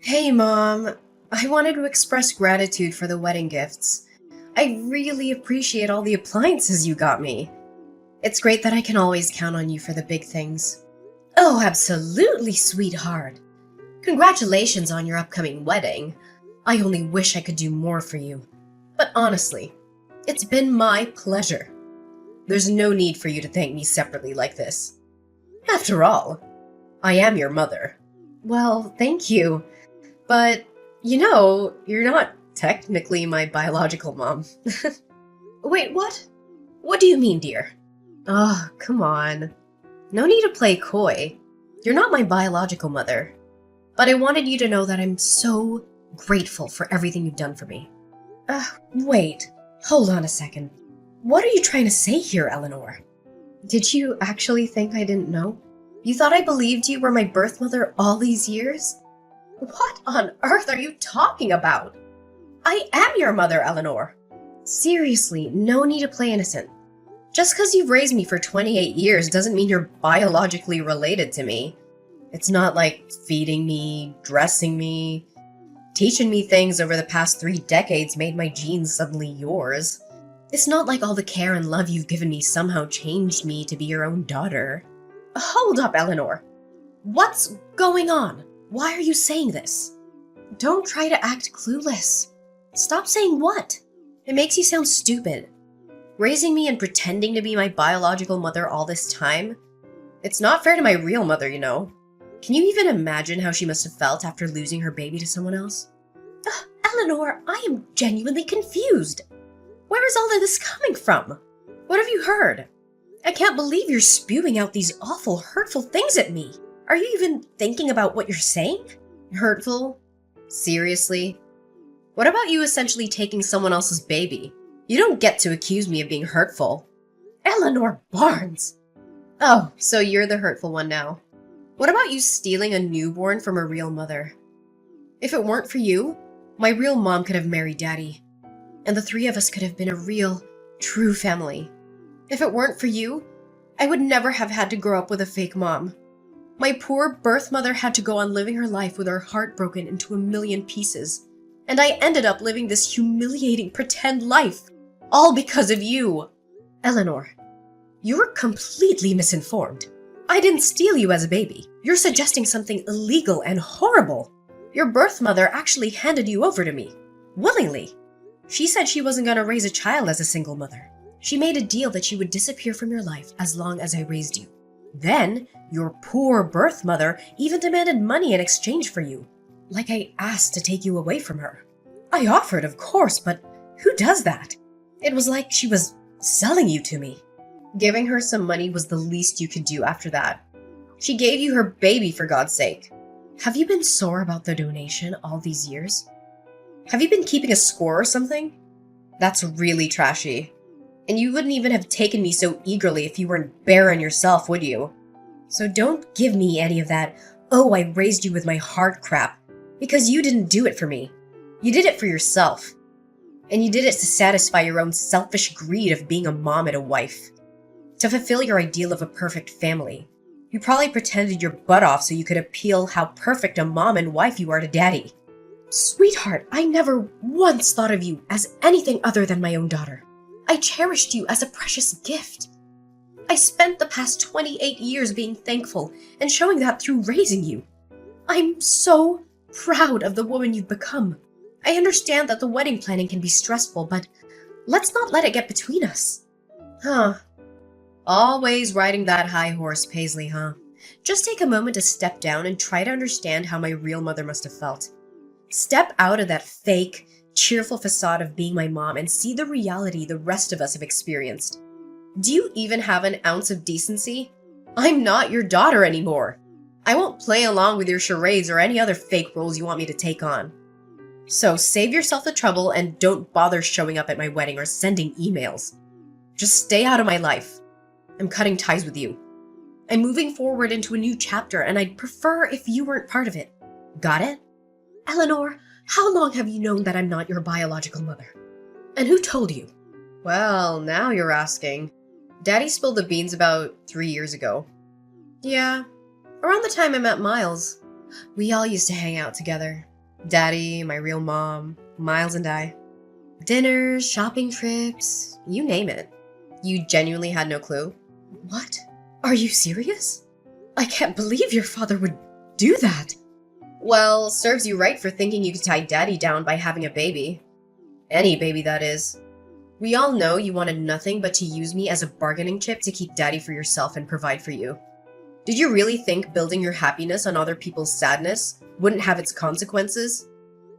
Hey, Mom. I wanted to express gratitude for the wedding gifts. I really appreciate all the appliances you got me. It's great that I can always count on you for the big things. Oh, absolutely, sweetheart. Congratulations on your upcoming wedding. I only wish I could do more for you. But honestly, it's been my pleasure. There's no need for you to thank me separately like this. After all, I am your mother. Well, thank you. But, you're not technically my biological mom. Wait, what? What do you mean, dear? Oh, come on. No need to play coy. You're not my biological mother. But I wanted you to know that I'm so grateful for everything you've done for me. Wait. Hold on a second. What are you trying to say here, Eleanor? Did you actually think I didn't know? You thought I believed you were my birth mother all these years? What on earth are you talking about? I am your mother, Eleanor. Seriously, no need to play innocent. Just because you've raised me for 28 years doesn't mean you're biologically related to me. It's not like feeding me, dressing me, teaching me things over the past 3 decades made my genes suddenly yours. It's not like all the care and love you've given me somehow changed me to be your own daughter. Hold up, Eleanor. What's going on? Why are you saying this? Don't try to act clueless. Stop saying what? It makes you sound stupid. Raising me and pretending to be my biological mother all this time? It's not fair to my real mother, you know. Can you even imagine how she must have felt after losing her baby to someone else? Eleanor, I am genuinely confused. Where is all of this coming from? What have you heard? I can't believe you're spewing out these awful, hurtful things at me. Are you even thinking about what you're saying? Hurtful? Seriously? What about you essentially taking someone else's baby? You don't get to accuse me of being hurtful. Eleanor Barnes! Oh, so you're the hurtful one now. What about you stealing a newborn from a real mother? If it weren't for you, my real mom could have married Daddy. And the three of us could have been a real, true family. If it weren't for you, I would never have had to grow up with a fake mom. My poor birth mother had to go on living her life with her heart broken into a million pieces. And I ended up living this humiliating pretend life, all because of you. Eleanor, you're completely misinformed. I didn't steal you as a baby. You're suggesting something illegal and horrible. Your birth mother actually handed you over to me, willingly. She said she wasn't going to raise a child as a single mother. She made a deal that she would disappear from your life as long as I raised you. Then, your poor birth mother even demanded money in exchange for you. Like I asked to take you away from her. I offered, of course, but who does that? It was like she was selling you to me. Giving her some money was the least you could do after that. She gave you her baby, for God's sake. Have you been sore about the donation all these years? Have you been keeping a score or something? That's really trashy. And you wouldn't even have taken me so eagerly if you weren't barren yourself, would you? So don't give me any of that, oh, I raised you with my heart crap, because you didn't do it for me. You did it for yourself. And you did it to satisfy your own selfish greed of being a mom and a wife. To fulfill your ideal of a perfect family. You probably pretended your butt off so you could appeal how perfect a mom and wife you are to Daddy. Sweetheart, I never once thought of you as anything other than my own daughter. I cherished you as a precious gift. I spent the past 28 years being thankful and showing that through raising you. I'm so proud of the woman you've become. I understand that the wedding planning can be stressful, but let's not let it get between us. Huh. Always riding that high horse, Paisley, huh? Just take a moment to step down and try to understand how my real mother must have felt. Step out of that fake, cheerful facade of being my mom and see the reality the rest of us have experienced. Do you even have an ounce of decency? I'm not your daughter anymore. I won't play along with your charades or any other fake roles you want me to take on. So save yourself the trouble and don't bother showing up at my wedding or sending emails. Just stay out of my life. I'm cutting ties with you. I'm moving forward into a new chapter and I'd prefer if you weren't part of it. Got it? Eleanor, how long have you known that I'm not your biological mother? And who told you? Well, now you're asking. Daddy spilled the beans about 3 years ago. Yeah, around the time I met Miles. We all used to hang out together. Daddy, my real mom, Miles and I. Dinners, shopping trips, you name it. You genuinely had no clue? What? Are you serious? I can't believe your father would do that. Well, serves you right for thinking you could tie Daddy down by having a baby. Any baby, that is. We all know you wanted nothing but to use me as a bargaining chip to keep Daddy for yourself and provide for you. Did you really think building your happiness on other people's sadness wouldn't have its consequences?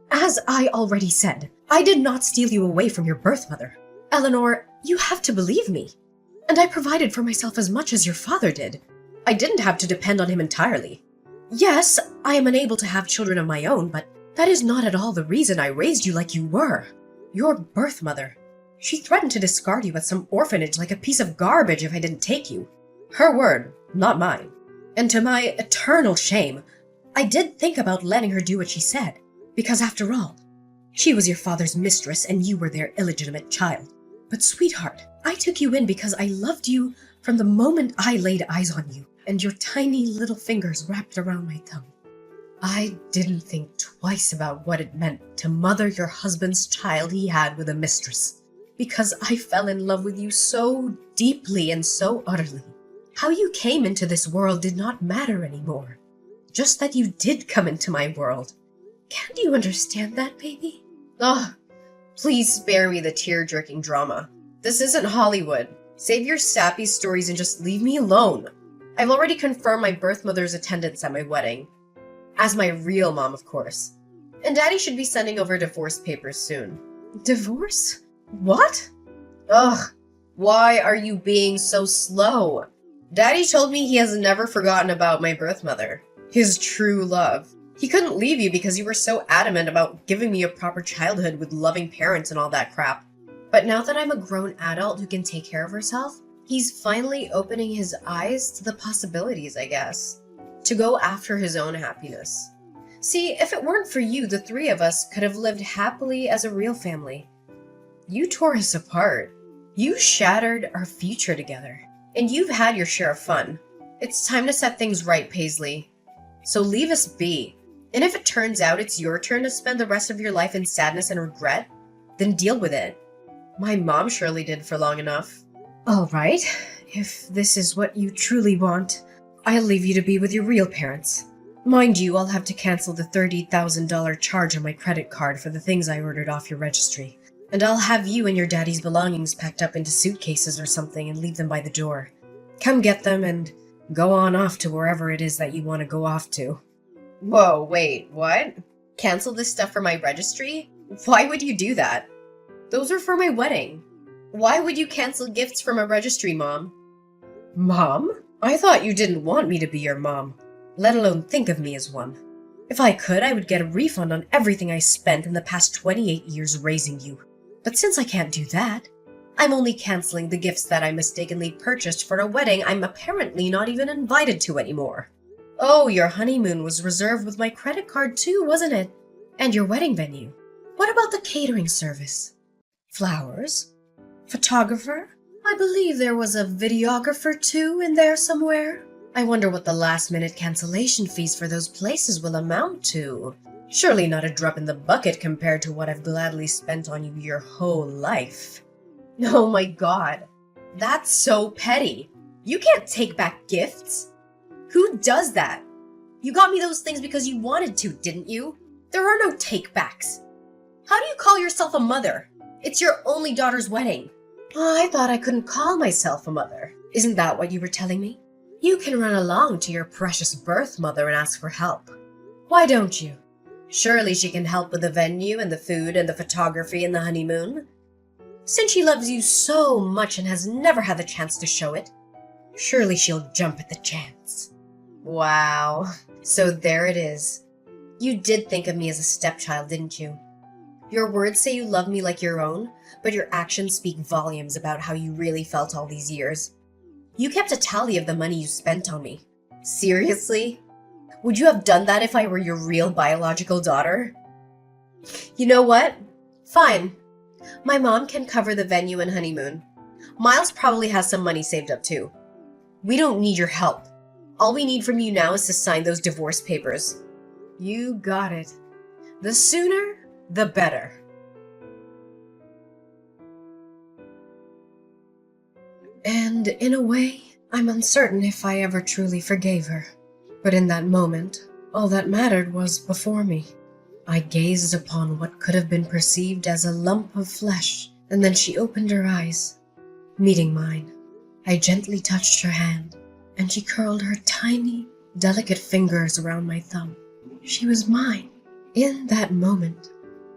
As I already said, I did not steal you away from your birth mother. Eleanor, you have to believe me. And I provided for myself as much as your father did. I didn't have to depend on him entirely. Yes, I am unable to have children of my own, but that is not at all the reason I raised you like you were. Your birth mother. She threatened to discard you at some orphanage like a piece of garbage if I didn't take you. Her word, not mine. And to my eternal shame, I did think about letting her do what she said, because after all, she was your father's mistress and you were their illegitimate child. But sweetheart, I took you in because I loved you from the moment I laid eyes on you and your tiny little fingers wrapped around my tongue. I didn't think twice about what it meant to mother your husband's child he had with a mistress, because I fell in love with you so deeply and so utterly. How you came into this world did not matter anymore. Just that you did come into my world. Can't you understand that, baby? Ugh, please spare me the tear-jerking drama. This isn't Hollywood. Save your sappy stories and just leave me alone. I've already confirmed my birth mother's attendance at my wedding. As my real mom, of course. And Daddy should be sending over divorce papers soon. Divorce? What? Ugh, why are you being so slow? Daddy told me he has never forgotten about my birth mother. His true love. He couldn't leave you because you were so adamant about giving me a proper childhood with loving parents and all that crap. But now that I'm a grown adult who can take care of herself, he's finally opening his eyes to the possibilities, I guess. To go after his own happiness. See, if it weren't for you, the three of us could have lived happily as a real family. You tore us apart. You shattered our future together. And you've had your share of fun. It's time to set things right, Paisley. So leave us be. And if it turns out it's your turn to spend the rest of your life in sadness and regret, then deal with it. My mom surely did for long enough. All right, if this is what you truly want, I'll leave you to be with your real parents. Mind you, I'll have to cancel the $30,000 charge on my credit card for the things I ordered off your registry. And I'll have you and your daddy's belongings packed up into suitcases or something and leave them by the door. Come get them and go on off to wherever it is that you want to go off to. Whoa, wait, what? Cancel this stuff for my registry? Why would you do that? Those are for my wedding. Why would you cancel gifts from a registry, Mom? Mom? I thought you didn't want me to be your mom, let alone think of me as one. If I could, I would get a refund on everything I spent in the past 28 years raising you. But since I can't do that, I'm only canceling the gifts that I mistakenly purchased for a wedding I'm apparently not even invited to anymore. Oh, your honeymoon was reserved with my credit card too, wasn't it? And your wedding venue. What about the catering service? Flowers? Photographer? I believe there was a videographer too in there somewhere. I wonder what the last-minute cancellation fees for those places will amount to. Surely not a drop in the bucket compared to what I've gladly spent on you your whole life. Oh my god, that's so petty. You can't take back gifts. Who does that? You got me those things because you wanted to, didn't you? There are no take-backs. How do you call yourself a mother? It's your only daughter's wedding. Oh, I thought I couldn't call myself a mother. Isn't that what you were telling me? You can run along to your precious birth mother and ask for help. Why don't you? Surely she can help with the venue and the food and the photography and the honeymoon. Since she loves you so much and has never had the chance to show it, surely she'll jump at the chance. Wow. So there it is. You did think of me as a stepchild, didn't you? Your words say you love me like your own, but your actions speak volumes about how you really felt all these years. You kept a tally of the money you spent on me. Seriously? Would you have done that if I were your real biological daughter? You know what? Fine. My mom can cover the venue and honeymoon. Miles probably has some money saved up too. We don't need your help. All we need from you now is to sign those divorce papers. You got it. The sooner, the better. And in a way, I'm uncertain if I ever truly forgave her. But in that moment, all that mattered was before me. I gazed upon what could have been perceived as a lump of flesh, and then she opened her eyes, meeting mine. I gently touched her hand, and she curled her tiny, delicate fingers around my thumb. She was mine. In that moment,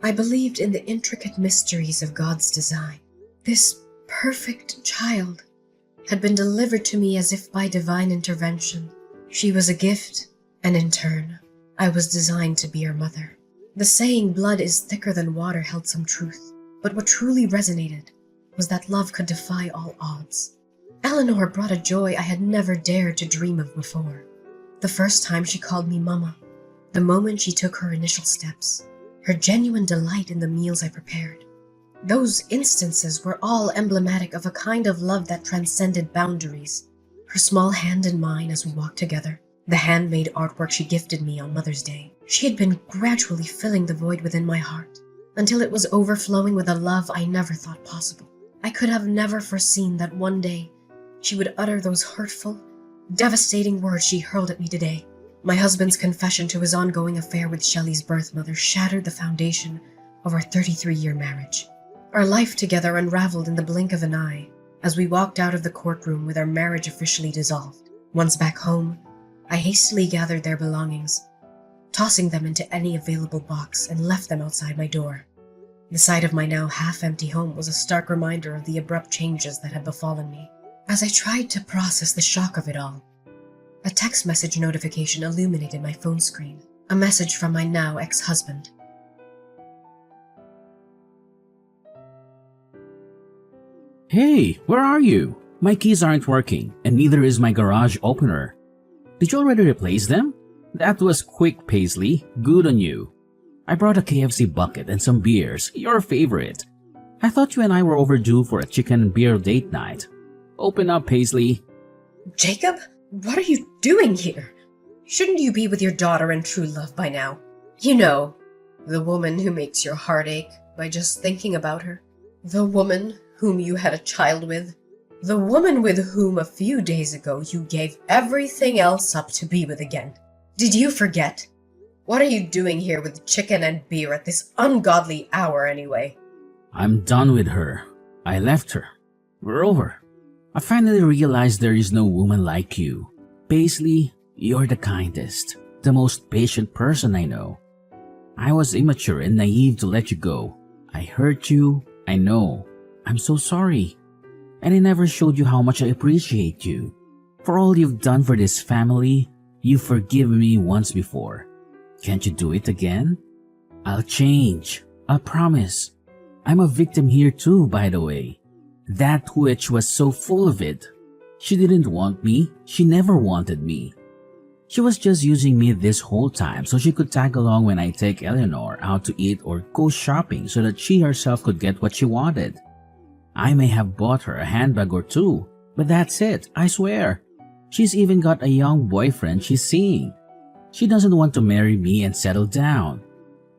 I believed in the intricate mysteries of God's design. This perfect child had been delivered to me as if by divine intervention. She was a gift, and in turn, I was designed to be her mother. The saying, blood is thicker than water, held some truth, but what truly resonated was that love could defy all odds. Eleanor brought a joy I had never dared to dream of before. The first time she called me Mama, the moment she took her initial steps, her genuine delight in the meals I prepared. Those instances were all emblematic of a kind of love that transcended boundaries. Her small hand in mine as we walked together, the handmade artwork she gifted me on Mother's Day. She had been gradually filling the void within my heart, until it was overflowing with a love I never thought possible. I could have never foreseen that one day she would utter those hurtful, devastating words she hurled at me today. My husband's confession to his ongoing affair with Shelley's birth mother shattered the foundation of our 33-year marriage. Our life together unraveled in the blink of an eye as we walked out of the courtroom with our marriage officially dissolved. Once back home, I hastily gathered their belongings, tossing them into any available box, and left them outside my door. The sight of my now half-empty home was a stark reminder of the abrupt changes that had befallen me. As I tried to process the shock of it all, a text message notification illuminated my phone screen. A message from my now ex-husband. Hey, where are you? My keys aren't working, and neither is my garage opener. Did you already replace them? That was quick, Paisley. Good on you. I brought a KFC bucket and some beers, your favorite. I thought you and I were overdue for a chicken and beer date night. Open up, Paisley. Jacob, what are you doing here? Shouldn't you be with your daughter and true love by now? You know, the woman who makes your heart ache by just thinking about her. The woman whom you had a child with. The woman with whom a few days ago you gave everything else up to be with again. Did you forget? What are you doing here with chicken and beer at this ungodly hour anyway? I'm done with her. I left her. We're over. I finally realized there is no woman like you. Paisley, you're the kindest, the most patient person I know. I was immature and naive to let you go. I hurt you, I know. I'm so sorry. And I never showed you how much I appreciate you. For all you've done for this family, you've forgiven me once before. Can't you do it again? I'll change. I promise. I'm a victim here too, by the way. That witch was so full of it. She didn't want me. She never wanted me. She was just using me this whole time so she could tag along when I take Eleanor out to eat or go shopping so that she herself could get what she wanted. I may have bought her a handbag or two, but that's it, I swear. She's even got a young boyfriend she's seeing. She doesn't want to marry me and settle down.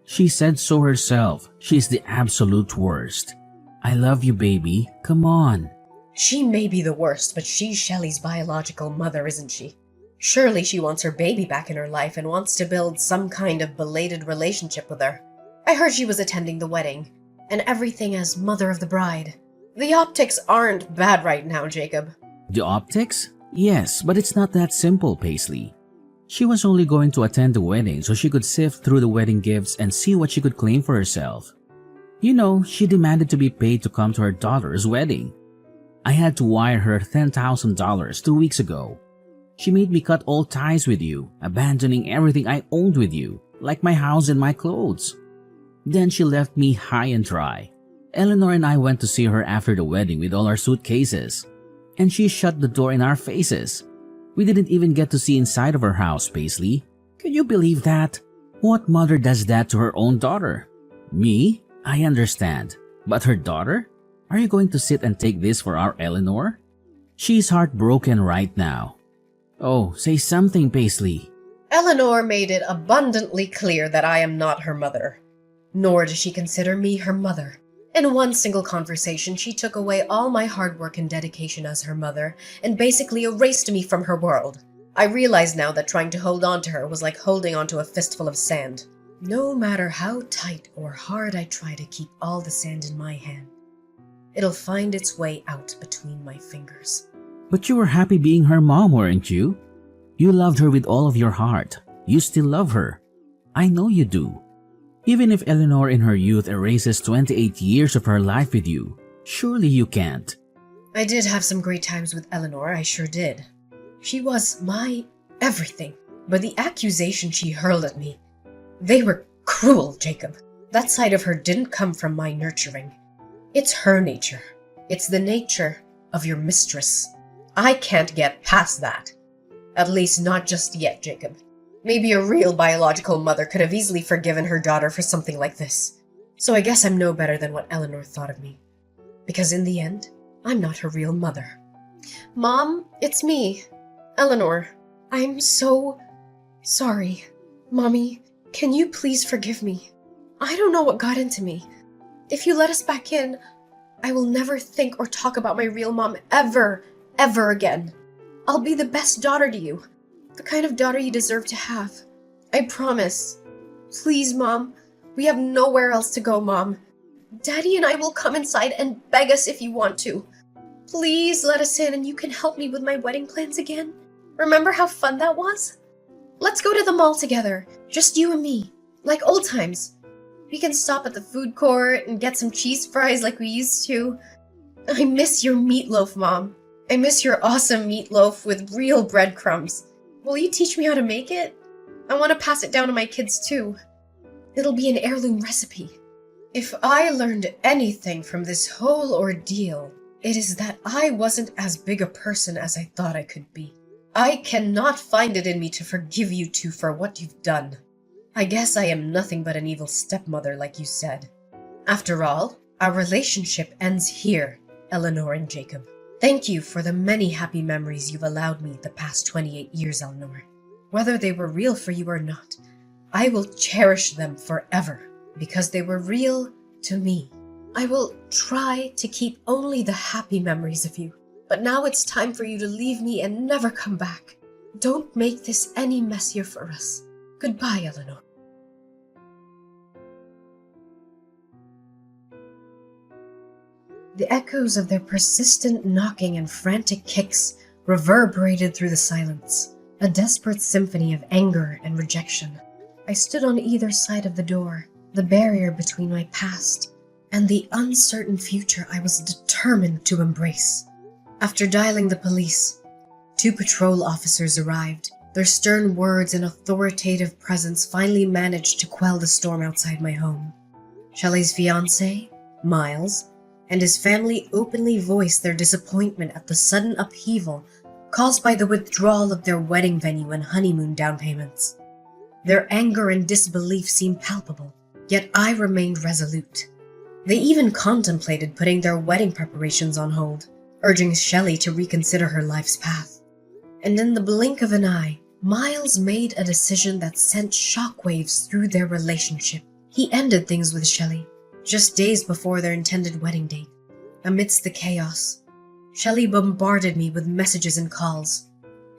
She said so herself. She's the absolute worst. I love you, baby. Come on. She may be the worst, but she's Shelley's biological mother, isn't she? Surely she wants her baby back in her life and wants to build some kind of belated relationship with her. I heard she was attending the wedding, and everything as mother of the bride. The optics aren't bad right now, Jacob. The optics? Yes, but it's not that simple, Paisley. She was only going to attend the wedding so she could sift through the wedding gifts and see what she could claim for herself. You know, she demanded to be paid to come to her daughter's wedding. I had to wire her $10,000 2 weeks ago. She made me cut all ties with you, abandoning everything I owned with you, like my house and my clothes. Then she left me high and dry. Eleanor and I went to see her after the wedding with all our suitcases, and she shut the door in our faces. We didn't even get to see inside of her house, Paisley. Can you believe that? What mother does that to her own daughter? Me? I understand. But her daughter? Are you going to sit and take this for our Eleanor? She's heartbroken right now. Oh, say something, Paisley. Eleanor made it abundantly clear that I am not her mother, nor does she consider me her mother. In one single conversation, she took away all my hard work and dedication as her mother and basically erased me from her world. I realize now that trying to hold on to her was like holding onto a fistful of sand. No matter how tight or hard I try to keep all the sand in my hand, it'll find its way out between my fingers. But you were happy being her mom, weren't you? You loved her with all of your heart. You still love her. I know you do. Even if Eleanor in her youth erases 28 years of her life with you, surely you can't. I did have some great times with Eleanor, I sure did. She was my everything, but the accusations she hurled at me, they were cruel, Jacob. That side of her didn't come from my nurturing. It's her nature. It's the nature of your mistress. I can't get past that. At least not just yet, Jacob. Maybe a real biological mother could have easily forgiven her daughter for something like this. So I guess I'm no better than what Eleanor thought of me. Because in the end, I'm not her real mother. Mom, it's me, Eleanor. I'm so sorry. Mommy, can you please forgive me? I don't know what got into me. If you let us back in, I will never think or talk about my real mom ever again. I'll be the best daughter to you. The kind of daughter you deserve to have. I promise. Please, Mom. We have nowhere else to go, Mom. Daddy and I will come inside and beg us if you want to. Please let us in and you can help me with my wedding plans again. Remember how fun that was? Let's go to the mall together. Just you and me. Like old times. We can stop at the food court and get some cheese fries like we used to. I miss your meatloaf, Mom. I miss your awesome meatloaf with real breadcrumbs. Will you teach me how to make it? I want to pass it down to my kids too. It'll be an heirloom recipe. If I learned anything from this whole ordeal, it is that I wasn't as big a person as I thought I could be. I cannot find it in me to forgive you two for what you've done. I guess I am nothing but an evil stepmother, like you said. After all, our relationship ends here, Eleanor and Jacob. Thank you for the many happy memories you've allowed me the past 28 years, Eleanor. Whether they were real for you or not, I will cherish them forever because they were real to me. I will try to keep only the happy memories of you, but now it's time for you to leave me and never come back. Don't make this any messier for us. Goodbye, Eleanor. The echoes of their persistent knocking and frantic kicks reverberated through the silence, a desperate symphony of anger and rejection. I stood on either side of the door, the barrier between my past and the uncertain future I was determined to embrace. After dialing the police, 2 patrol officers arrived. Their stern words and authoritative presence finally managed to quell the storm outside my home. Shelley's fiancé, Miles, and his family openly voiced their disappointment at the sudden upheaval caused by the withdrawal of their wedding venue and honeymoon down payments. Their anger and disbelief seemed palpable, yet I remained resolute. They even contemplated putting their wedding preparations on hold, urging Shelley to reconsider her life's path. And in the blink of an eye, Miles made a decision that sent shockwaves through their relationship. He ended things with Shelley, just days before their intended wedding date. Amidst the chaos, Shelley bombarded me with messages and calls,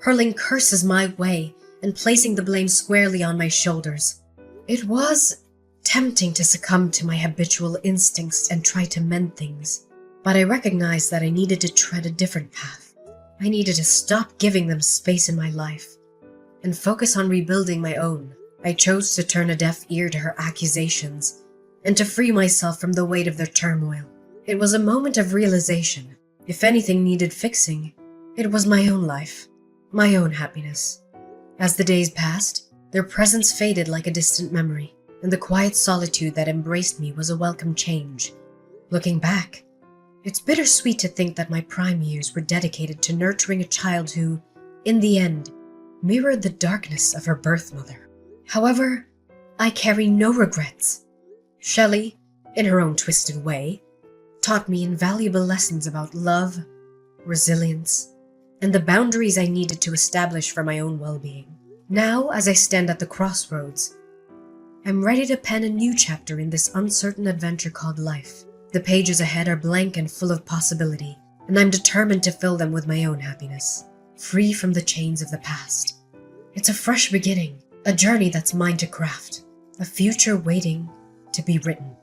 hurling curses my way and placing the blame squarely on my shoulders. It was tempting to succumb to my habitual instincts and try to mend things, but I recognized that I needed to tread a different path. I needed to stop giving them space in my life and focus on rebuilding my own. I chose to turn a deaf ear to her accusations and to free myself from the weight of their turmoil. It was a moment of realization. If anything needed fixing, it was my own life, my own happiness. As the days passed, their presence faded like a distant memory, and the quiet solitude that embraced me was a welcome change. Looking back, it's bittersweet to think that my prime years were dedicated to nurturing a child who, in the end, mirrored the darkness of her birth mother. However, I carry no regrets. Shelley, in her own twisted way, taught me invaluable lessons about love, resilience, and the boundaries I needed to establish for my own well-being. Now, as I stand at the crossroads, I'm ready to pen a new chapter in this uncertain adventure called life. The pages ahead are blank and full of possibility, and I'm determined to fill them with my own happiness, free from the chains of the past. It's a fresh beginning, a journey that's mine to craft, a future waiting to be written.